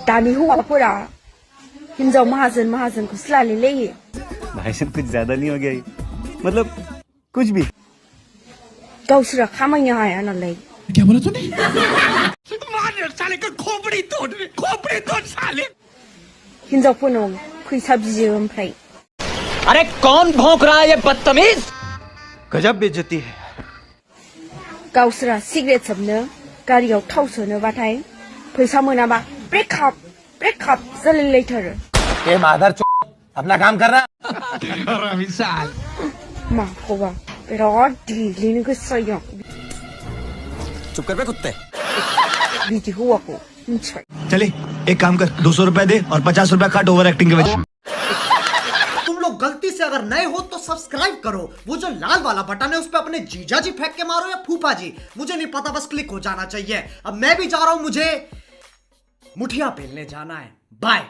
दानि हौवाफोरा हिन्जाव माहाजोनखौसो लालाय लायो। भाईजान कुछ ज्यादा नहीं हो गया ये? मतलब कुछ भी। गावसोरा खामायनो हाया नालाय। क्या बोला तूने? साले का खोपड़ी तोड़ साले। हिन्जावफोरनाव फैसा बियो ओमफ्राय। अरे कौन भौंक रहा है ये बदतमीज? गजब बेइज्जती है। गावसोरा सिगारेट सोबनो गारियाव थाव सोनोबाथाय फैसा मोनाबा ब्रेकआप जालायलायथारो। ए मादर अपना काम कर रहा। माखौबा बिराद देग्लिनो गोसो जायो। चुप कर बे कुत्ते। बिदि हौवाखौ मिथिबाय। चले एक काम कर, 200 रुपए दे और 50 रुपए काट ओवर एक्टिंग के वजह। तुम लोग गलती से अगर नए हो तो सब्सक्राइब करो, वो जो लाल वाला बटन है उस पे अपने जीजा जी फेंक के मारो या फूफा जी, मुझे नहीं पता, बस क्लिक हो जाना चाहिए। अब मैं भी जा रहा हूं, मुझे मुठिया पेलने जाना है। बाय।